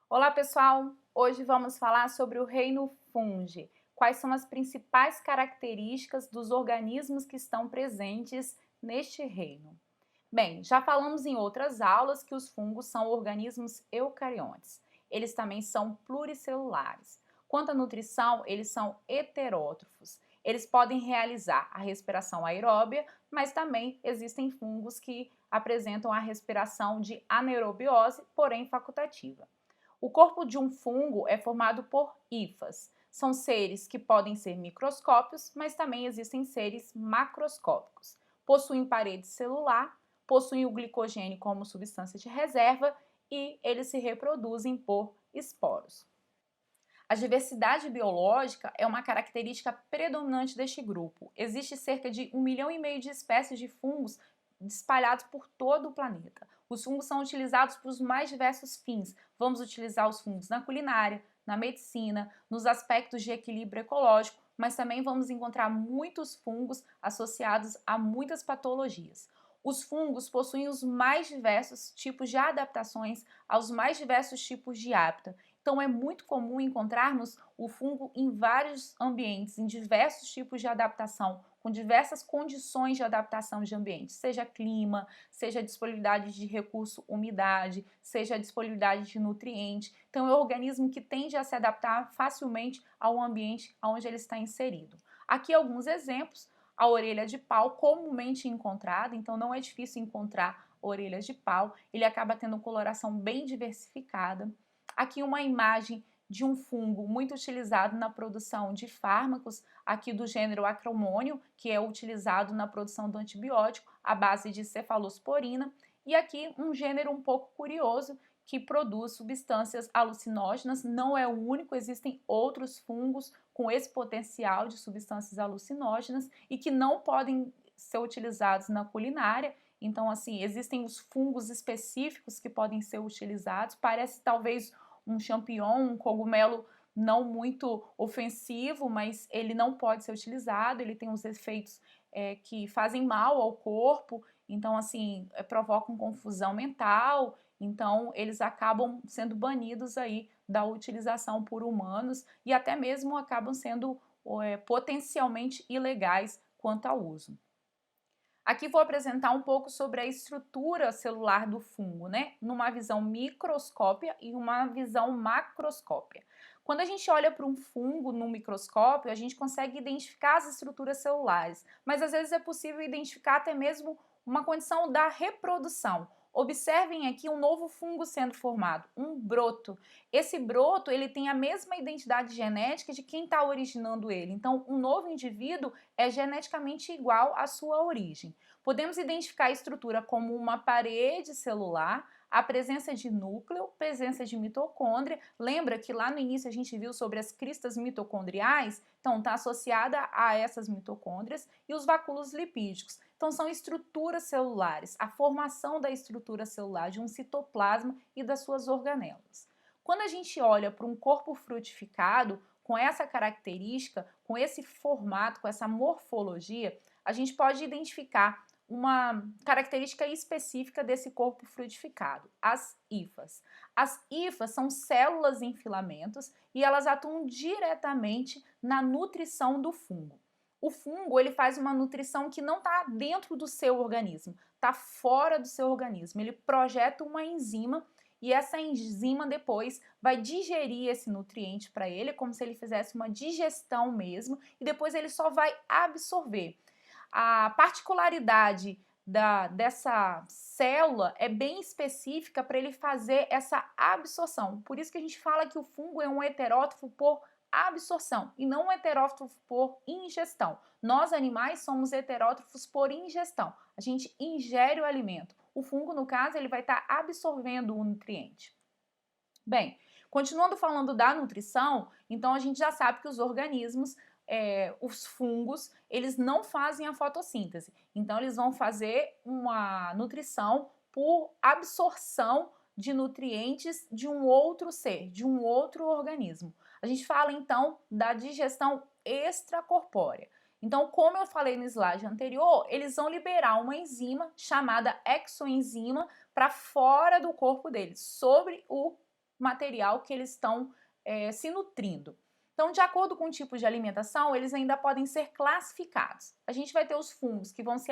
Olá pessoal, hoje vamos falar sobre o reino fungi. Quais são as principais características dos organismos que estão presentes neste reino? Bem, já falamos em outras aulas que os fungos são organismos eucariontes. Eles também são pluricelulares. Quanto à nutrição, eles são heterótrofos. Eles podem realizar a respiração aeróbia, mas também existem fungos que apresentam a respiração de anaerobiose, porém facultativa. O corpo de um fungo é formado por hifas. São seres que podem ser microscópios, mas também existem seres macroscópicos. Possuem parede celular, possuem o glicogênio como substância de reserva e eles se reproduzem por esporos. A diversidade biológica é uma característica predominante deste grupo. Existe cerca de 1,5 milhão de espécies de fungos espalhados por todo o planeta. Os fungos são utilizados para os mais diversos fins. Vamos utilizar os fungos na culinária, na medicina, nos aspectos de equilíbrio ecológico, mas também vamos encontrar muitos fungos associados a muitas patologias. Os fungos possuem os mais diversos tipos de adaptações aos mais diversos tipos de hábitat. Então é muito comum encontrarmos o fungo em vários ambientes, em diversos tipos de adaptação, com diversas condições de adaptação de ambiente, seja clima, seja disponibilidade de recurso, umidade, seja disponibilidade de nutriente. Então é um organismo que tende a se adaptar facilmente ao ambiente onde ele está inserido. Aqui alguns exemplos: a orelha de pau, comumente encontrada, então não é difícil encontrar orelhas de pau, ele acaba tendo coloração bem diversificada. Aqui uma imagem de um fungo muito utilizado na produção de fármacos, aqui do gênero Acromônio, que é utilizado na produção do antibiótico à base de cefalosporina, e aqui um gênero um pouco curioso que produz substâncias alucinógenas. Não é o único, existem outros fungos com esse potencial de substâncias alucinógenas e que não podem ser utilizados na culinária. Então, assim, existem os fungos específicos que podem ser utilizados. Parece talvez um champignon, um cogumelo não muito ofensivo, mas ele não pode ser utilizado, ele tem os efeitos que fazem mal ao corpo, então assim, provocam confusão mental, então eles acabam sendo banidos aí da utilização por humanos e até mesmo acabam sendo potencialmente ilegais quanto ao uso. Aqui vou apresentar um pouco sobre a estrutura celular do fungo, né? Numa visão microscópia e uma visão macroscópia. Quando a gente olha para um fungo no microscópio, a gente consegue identificar as estruturas celulares, mas às vezes é possível identificar até mesmo uma condição da reprodução. Observem aqui um novo fungo sendo formado, um broto. Esse broto ele tem a mesma identidade genética de quem está originando ele. Então, um novo indivíduo é geneticamente igual à sua origem. Podemos identificar a estrutura como uma parede celular, a presença de núcleo, presença de mitocôndria. Lembra que lá no início a gente viu sobre as cristas mitocondriais? Então, está associada a essas mitocôndrias e os vacúolos lipídicos. Então, são estruturas celulares, a formação da estrutura celular de um citoplasma e das suas organelas. Quando a gente olha para um corpo frutificado, com essa característica, com esse formato, com essa morfologia, a gente pode identificar uma característica específica desse corpo frutificado, as hifas. As hifas são células em filamentos e elas atuam diretamente na nutrição do fungo. O fungo ele faz uma nutrição que não está dentro do seu organismo, está fora do seu organismo. Ele projeta uma enzima e essa enzima depois vai digerir esse nutriente para ele, como se ele fizesse uma digestão mesmo, e depois ele só vai absorver. A particularidade dessa célula é bem específica para ele fazer essa absorção. Por isso que a gente fala que o fungo é um heterótrofo por absorção e não um heterótrofo por ingestão. Nós, animais, somos heterótrofos por ingestão. A gente ingere o alimento. O fungo, no caso, ele vai estar absorvendo o nutriente. Bem, continuando falando da nutrição, então a gente já sabe que os organismos, os fungos, eles não fazem a fotossíntese. Então eles vão fazer uma nutrição por absorção de nutrientes de um outro ser, de um outro organismo. A gente fala então da digestão extracorpórea. Então, como eu falei no slide anterior, eles vão liberar uma enzima chamada exoenzima para fora do corpo deles, sobre o material que eles estão se nutrindo. Então, de acordo com o tipo de alimentação, eles ainda podem ser classificados. A gente vai ter os fungos que vão se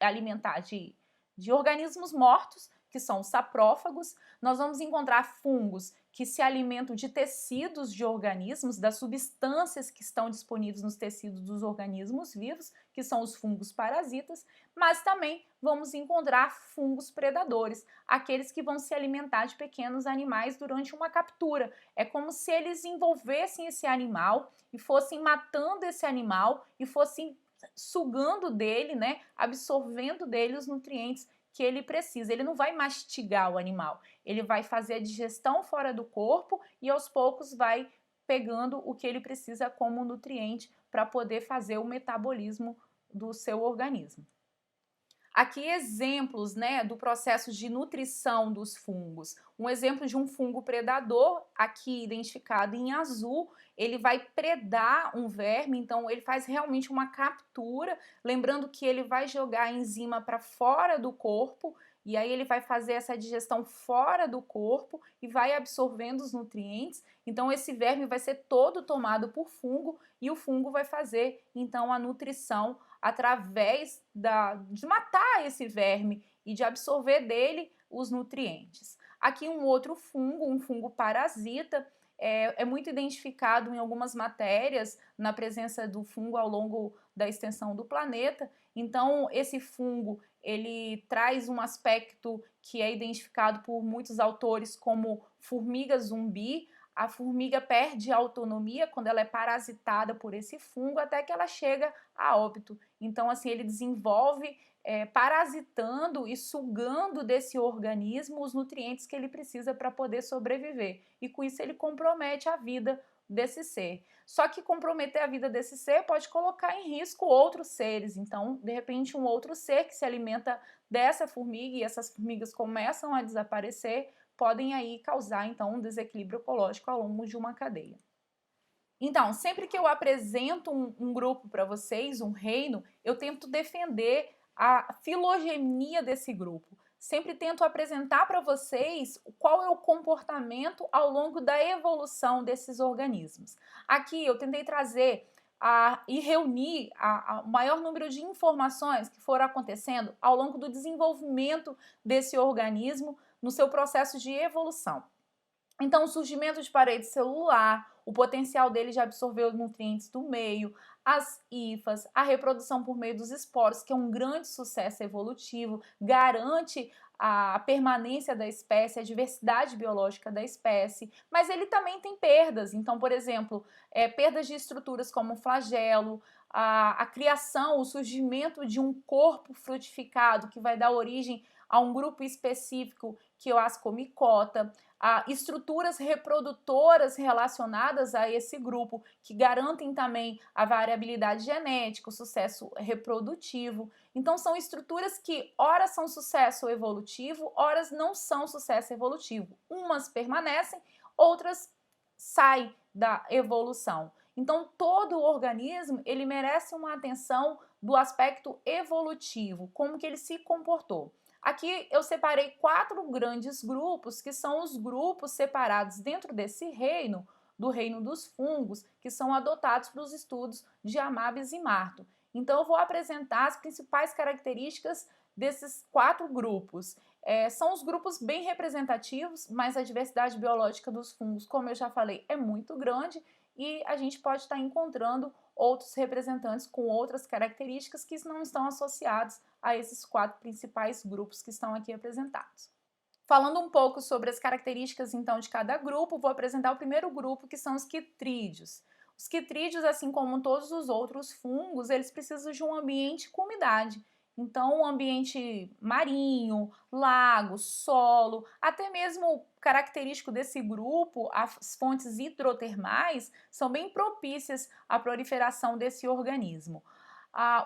alimentar de organismos mortos, que são os saprófagos. Nós vamos encontrar fungos que se alimentam de tecidos de organismos, das substâncias que estão disponíveis nos tecidos dos organismos vivos, que são os fungos parasitas, mas também vamos encontrar fungos predadores, aqueles que vão se alimentar de pequenos animais durante uma captura. É como se eles envolvessem esse animal e fossem matando esse animal e fossem sugando dele, né, absorvendo dele os nutrientes que ele precisa. Ele não vai mastigar o animal, ele vai fazer a digestão fora do corpo e aos poucos vai pegando o que ele precisa como nutriente para poder fazer o metabolismo do seu organismo. Aqui exemplos, né, do processo de nutrição dos fungos. Um exemplo de um fungo predador, aqui identificado em azul, ele vai predar um verme, então ele faz realmente uma captura, lembrando que ele vai jogar a enzima para fora do corpo, e aí ele vai fazer essa digestão fora do corpo e vai absorvendo os nutrientes. Então esse verme vai ser todo tomado por fungo e o fungo vai fazer então a nutrição através de matar esse verme e de absorver dele os nutrientes. Aqui um outro fungo, um fungo parasita, é muito identificado em algumas matérias na presença do fungo ao longo da extensão do planeta. Então, esse fungo, ele traz um aspecto que é identificado por muitos autores como formiga zumbi. A formiga perde a autonomia quando ela é parasitada por esse fungo até que ela chega a óbito. Então, assim, ele desenvolve parasitando e sugando desse organismo os nutrientes que ele precisa para poder sobreviver. E com isso ele compromete a vida desse ser. Só que comprometer a vida desse ser pode colocar em risco outros seres. Então, de repente, um outro ser que se alimenta dessa formiga e essas formigas começam a desaparecer, podem aí causar então um desequilíbrio ecológico ao longo de uma cadeia. Então, sempre que eu apresento um grupo para vocês, um reino, eu tento defender a filogenia desse grupo. Sempre tento apresentar para vocês qual é o comportamento ao longo da evolução desses organismos. Aqui eu tentei trazer e reunir o maior número de informações que foram acontecendo ao longo do desenvolvimento desse organismo no seu processo de evolução. Então, o surgimento de parede celular, o potencial dele de absorver os nutrientes do meio, as hifas, a reprodução por meio dos esporos, que é um grande sucesso evolutivo, garante a permanência da espécie, a diversidade biológica da espécie, mas ele também tem perdas. Então, por exemplo, perdas de estruturas como o flagelo, a criação, o surgimento de um corpo frutificado que vai dar origem a um grupo específico que é o ascomicota, estruturas reprodutoras relacionadas a esse grupo, que garantem também a variabilidade genética, o sucesso reprodutivo. Então, são estruturas que, ora são sucesso evolutivo, ora não são sucesso evolutivo. Umas permanecem, outras saem da evolução. Então, todo o organismo, ele merece uma atenção do aspecto evolutivo, como que ele se comportou. Aqui eu separei 4 grandes grupos, que são os grupos separados dentro desse reino, do reino dos fungos, que são adotados para os estudos de Amabis e Marto. Então eu vou apresentar as principais características desses 4 grupos. São os grupos bem representativos, mas a diversidade biológica dos fungos, como eu já falei, é muito grande e a gente pode estar encontrando outros representantes com outras características que não estão associados a esses 4 principais grupos que estão aqui apresentados. Falando um pouco sobre as características então de cada grupo, vou apresentar o primeiro grupo, que são os quitrídeos. Os quitrídeos, assim como todos os outros fungos, eles precisam de um ambiente com umidade. Então, um ambiente marinho, lago, solo, até mesmo característico desse grupo, as fontes hidrotermais são bem propícias à proliferação desse organismo.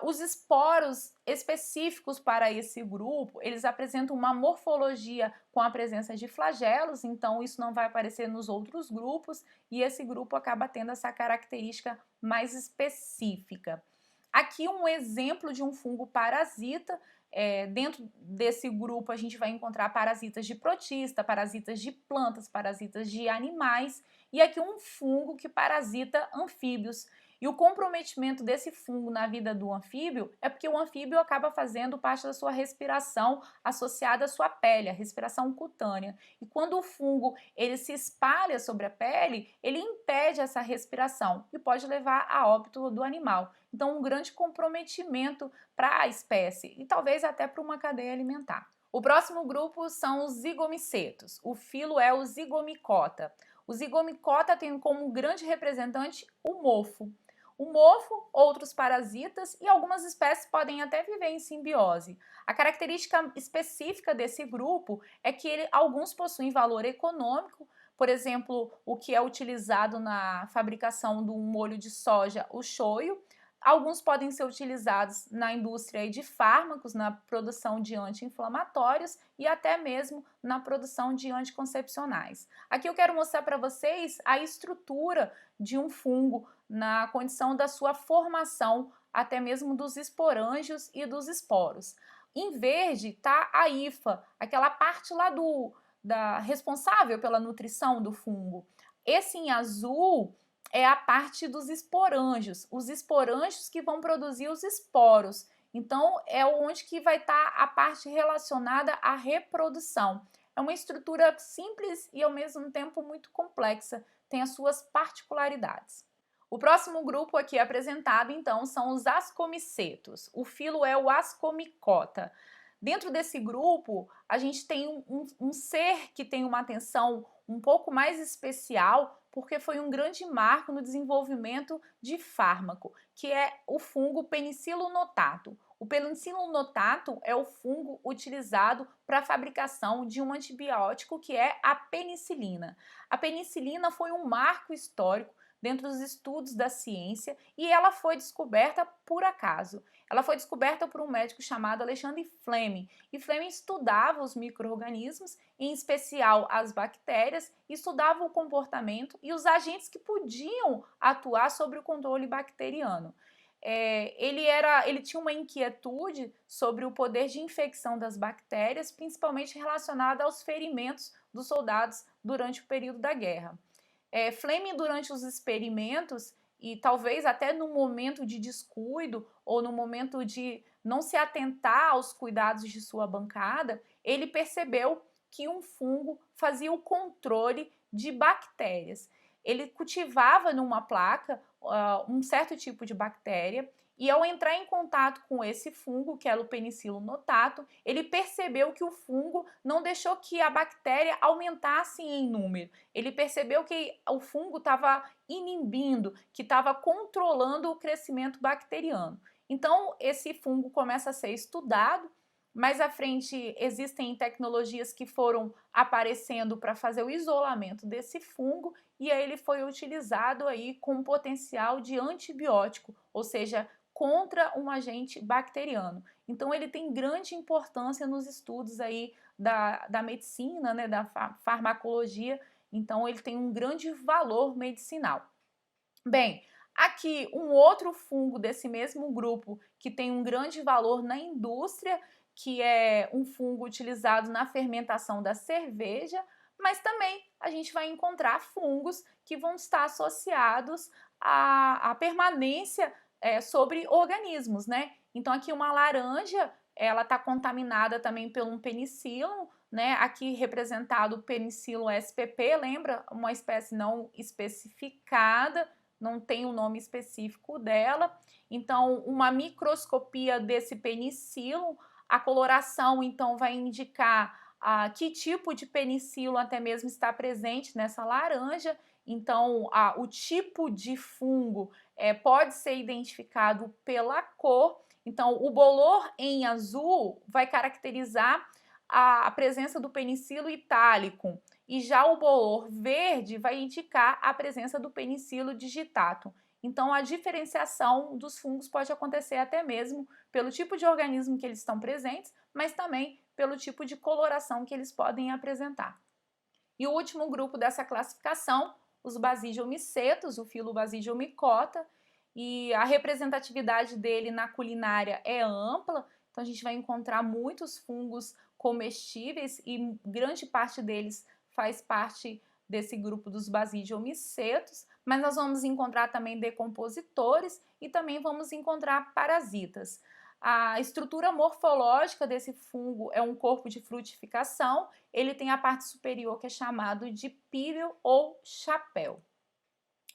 Os esporos específicos para esse grupo, eles apresentam uma morfologia com a presença de flagelos, então isso não vai aparecer nos outros grupos e esse grupo acaba tendo essa característica mais específica. Aqui um exemplo de um fungo parasita, Dentro desse grupo a gente vai encontrar parasitas de protista, parasitas de plantas, parasitas de animais e aqui um fungo que parasita anfíbios. E o comprometimento desse fungo na vida do anfíbio é porque o anfíbio acaba fazendo parte da sua respiração associada à sua pele, a respiração cutânea. E quando o fungo ele se espalha sobre a pele, ele impede essa respiração e pode levar a óbito do animal. Então, um grande comprometimento para a espécie e talvez até para uma cadeia alimentar. O próximo grupo são os zigomicetos. O filo é o Zygomicota. O Zygomicota tem como grande representante o mofo. O mofo, outros parasitas e algumas espécies podem até viver em simbiose. A característica específica desse grupo é que alguns possuem valor econômico, por exemplo, o que é utilizado na fabricação do molho de soja, o shoyu. Alguns podem ser utilizados na indústria de fármacos, na produção de anti-inflamatórios e até mesmo na produção de anticoncepcionais. Aqui eu quero mostrar para vocês a estrutura de um fungo na condição da sua formação, até mesmo dos esporângios e dos esporos. Em verde está a hifa, aquela parte lá responsável pela nutrição do fungo. Esse em azul é a parte dos esporângios, os esporângios que vão produzir os esporos. Então, é onde que vai estar a parte relacionada à reprodução. É uma estrutura simples e, ao mesmo tempo, muito complexa, tem as suas particularidades. O próximo grupo aqui apresentado, então, são os ascomicetos. O filo é o Ascomicota. Dentro desse grupo, a gente tem um ser que tem uma atenção um pouco mais especial, porque foi um grande marco no desenvolvimento de fármaco, que é o fungo Penicillium notatum. O Penicillium notatum é o fungo utilizado para a fabricação de um antibiótico que é a penicilina. A penicilina foi um marco histórico dentro dos estudos da ciência e ela foi descoberta por acaso. Ela foi descoberta por um médico chamado Alexandre Fleming, e Fleming estudava os micro-organismos, em especial as bactérias, estudava o comportamento e os agentes que podiam atuar sobre o controle bacteriano. Ele tinha uma inquietude sobre o poder de infecção das bactérias, principalmente relacionada aos ferimentos dos soldados durante o período da guerra. Fleming, durante os experimentos, e talvez até no momento de descuido ou no momento de não se atentar aos cuidados de sua bancada, ele percebeu que um fungo fazia o controle de bactérias. Ele cultivava numa placa um certo tipo de bactéria e ao entrar em contato com esse fungo, que era o Penicillium notatum, ele percebeu que o fungo não deixou que a bactéria aumentasse em número. Ele percebeu que o fungo estava inibindo, que estava controlando o crescimento bacteriano. Então, esse fungo começa a ser estudado. Mais à frente, existem tecnologias que foram aparecendo para fazer o isolamento desse fungo e aí ele foi utilizado aí com potencial de antibiótico, ou seja, contra um agente bacteriano. Então, ele tem grande importância nos estudos aí da medicina, né, da farmacologia. Então, ele tem um grande valor medicinal. Bem, aqui um outro fungo desse mesmo grupo que tem um grande valor na indústria, que é um fungo utilizado na fermentação da cerveja, mas também a gente vai encontrar fungos que vão estar associados à permanência sobre organismos, né? Então aqui uma laranja, ela está contaminada também pelo um penicillium, né? Aqui representado o Penicillium spp, lembra? Uma espécie não especificada, não tem o nome específico dela. Então, uma microscopia desse penicillium, a coloração então vai indicar que tipo de penicillium até mesmo está presente nessa laranja. Então, o tipo de fungo pode ser identificado pela cor. Então, o bolor em azul vai caracterizar a presença do Penicillium italicum, e já o bolor verde vai indicar a presença do Penicillium digitatum. Então, a diferenciação dos fungos pode acontecer até mesmo pelo tipo de organismo que eles estão presentes, mas também pelo tipo de coloração que eles podem apresentar. E o último grupo dessa classificação, os Basidiomycetos, o filo Basidiomycota, e a representatividade dele na culinária é ampla. Então a gente vai encontrar muitos fungos comestíveis e grande parte deles faz parte desse grupo dos basidiomicetos, mas nós vamos encontrar também decompositores e também vamos encontrar parasitas. A estrutura morfológica desse fungo é um corpo de frutificação, ele tem a parte superior que é chamado de píleo ou chapéu.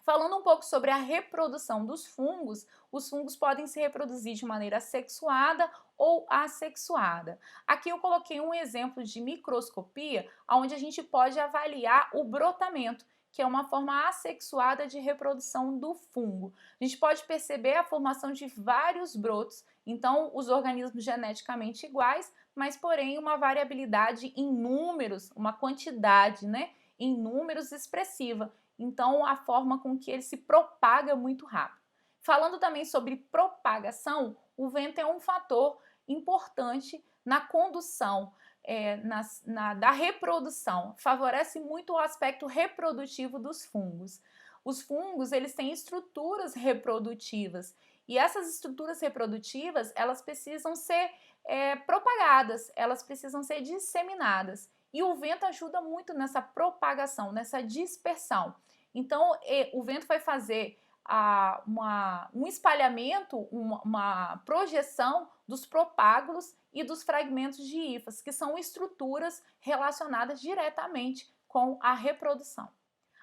Falando um pouco sobre a reprodução dos fungos, os fungos podem se reproduzir de maneira sexuada ou assexuada. Aqui eu coloquei um exemplo de microscopia, onde a gente pode avaliar o brotamento, que é uma forma assexuada de reprodução do fungo. A gente pode perceber a formação de vários brotos, então os organismos geneticamente iguais, mas porém uma variabilidade em números, uma quantidade, em números expressiva. Então, a forma com que ele se propaga muito rápido. Falando também sobre propagação, o vento é um fator importante na condução da reprodução. Favorece muito o aspecto reprodutivo dos fungos. Os fungos, eles têm estruturas reprodutivas e essas estruturas reprodutivas, elas precisam ser propagadas, elas precisam ser disseminadas. E o vento ajuda muito nessa propagação, nessa dispersão. Então, o vento vai fazer um espalhamento, uma projeção dos propágulos e dos fragmentos de hifas, que são estruturas relacionadas diretamente com a reprodução.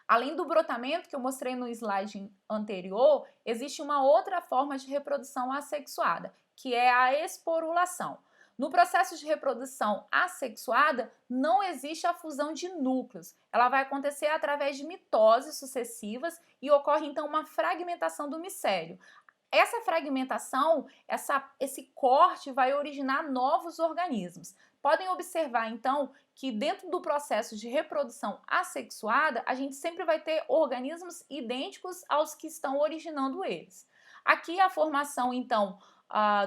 Além do brotamento que eu mostrei no slide anterior, existe uma outra forma de reprodução assexuada, que é a esporulação. No processo de reprodução assexuada, não existe a fusão de núcleos. Ela vai acontecer através de mitoses sucessivas e ocorre então uma fragmentação do micélio. Essa fragmentação, esse corte vai originar novos organismos. Podem observar então que dentro do processo de reprodução assexuada, a gente sempre vai ter organismos idênticos aos que estão originando eles. Aqui a formação então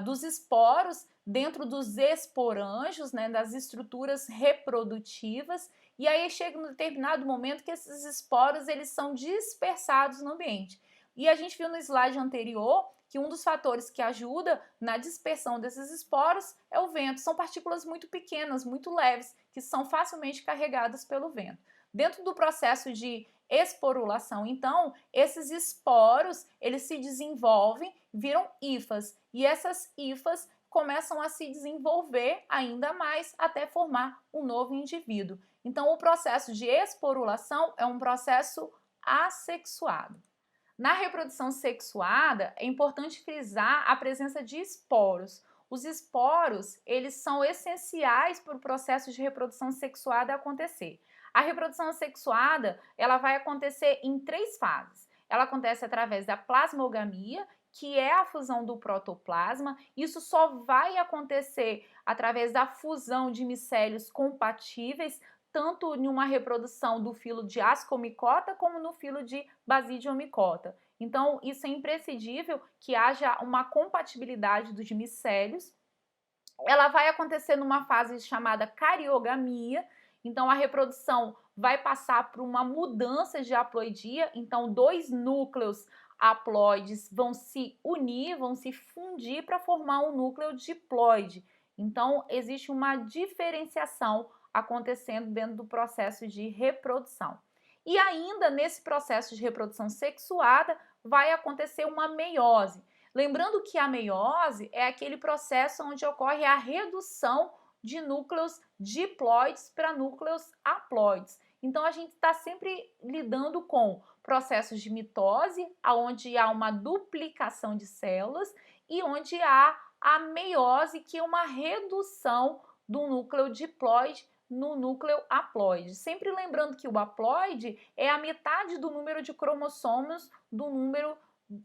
dos esporos dentro dos esporângios, das estruturas reprodutivas, e aí chega um determinado momento que esses esporos eles são dispersados no ambiente. E a gente viu no slide anterior que um dos fatores que ajuda na dispersão desses esporos é o vento. São partículas muito pequenas, muito leves, que são facilmente carregadas pelo vento. Dentro do processo de esporulação, então, esses esporos, eles se desenvolvem, viram hifas, e essas hifas começam a se desenvolver ainda mais até formar um novo indivíduo. Então, o processo de esporulação é um processo assexuado. Na reprodução sexuada, é importante frisar a presença de esporos. Os esporos, eles são essenciais para o processo de reprodução sexuada acontecer. A reprodução sexuada, ela vai acontecer em 3 fases. Ela acontece através da plasmogamia, que é a fusão do protoplasma. Isso só vai acontecer através da fusão de micélios compatíveis, tanto em uma reprodução do filo de Ascomycota como no filo de Basidiomycota. Então, isso é imprescindível que haja uma compatibilidade dos micélios. Ela vai acontecer numa fase chamada cariogamia. Então, a reprodução vai passar por uma mudança de haploidia. Então, 2 núcleos haploides vão se unir, vão se fundir para formar um núcleo diploide. Então, existe uma diferenciação acontecendo dentro do processo de reprodução. E ainda nesse processo de reprodução sexuada vai acontecer uma meiose. Lembrando que a meiose é aquele processo onde ocorre a redução de núcleos diploides para núcleos haploides. Então a gente está sempre lidando com processos de mitose, onde há uma duplicação de células, e onde há a meiose, que é uma redução do núcleo diploide no núcleo haploide. Sempre lembrando que o haploide é a metade do número de cromossomos do número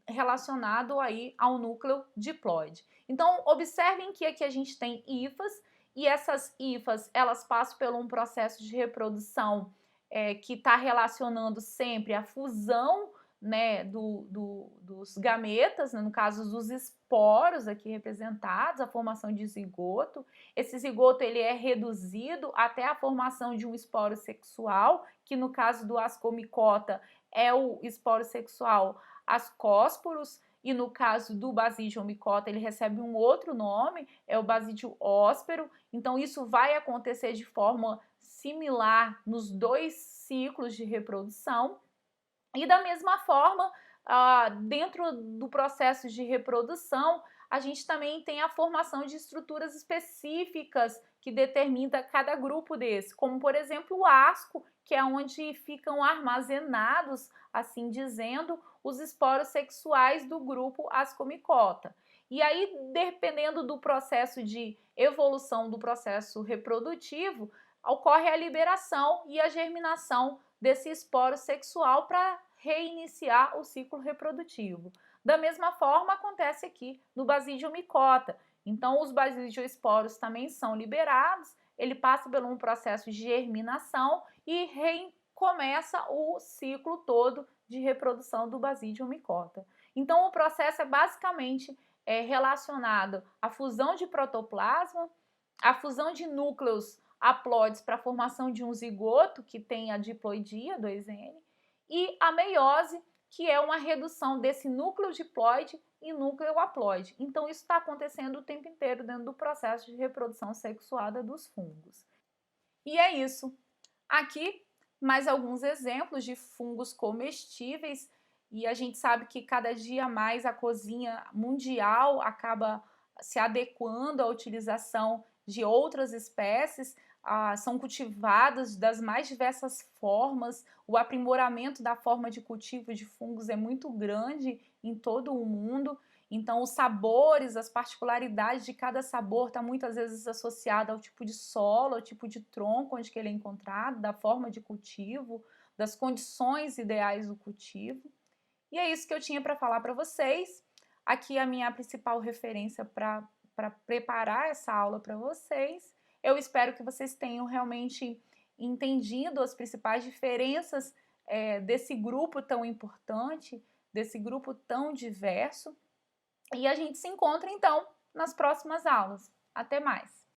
relacionado aí ao núcleo diploide. Então, observem que aqui a gente tem hifas, e essas hifas, elas passam por um processo de reprodução que está relacionando sempre a fusão dos gametas, no caso dos esporos aqui representados, a formação de zigoto. Esse zigoto ele é reduzido até a formação de um esporo sexual, que no caso do Ascomycota é o esporo sexual ascósporos, e no caso do Basidium micota ele recebe um outro nome, é o Basidium hóspero, então isso vai acontecer de forma similar nos 2 ciclos de reprodução. E da mesma forma, dentro do processo de reprodução, a gente também tem a formação de estruturas específicas que determina cada grupo desse, como por exemplo o asco, que é onde ficam armazenados, assim dizendo, os esporos sexuais do grupo Ascomicota. E aí, dependendo do processo de evolução do processo reprodutivo, ocorre a liberação e a germinação desse esporo sexual para reiniciar o ciclo reprodutivo. Da mesma forma, acontece aqui no Basidium micota. Então, os basidioesporos também são liberados, ele passa por um processo de germinação e recomeça o ciclo todo de reprodução do Basidium micota. Então, o processo é basicamente relacionado à fusão de protoplasma, à fusão de núcleos haploides para a formação de um zigoto, que tem a diploidia, 2N, e a meiose, que é uma redução desse núcleo diploide em núcleo haploide. Então, isso está acontecendo o tempo inteiro dentro do processo de reprodução sexuada dos fungos. E é isso. Aqui, mais alguns exemplos de fungos comestíveis, e a gente sabe que cada dia mais a cozinha mundial acaba se adequando à utilização de outras espécies, são cultivadas das mais diversas formas, o aprimoramento da forma de cultivo de fungos é muito grande em todo o mundo, então os sabores, as particularidades de cada sabor está muitas vezes associado ao tipo de solo, ao tipo de tronco onde que ele é encontrado, da forma de cultivo, das condições ideais do cultivo. E é isso que eu tinha para falar para vocês. Aqui a minha principal referência para preparar essa aula para vocês. Eu espero que vocês tenham realmente entendido as principais diferenças desse grupo tão importante, desse grupo tão diverso. E a gente se encontra então nas próximas aulas. Até mais!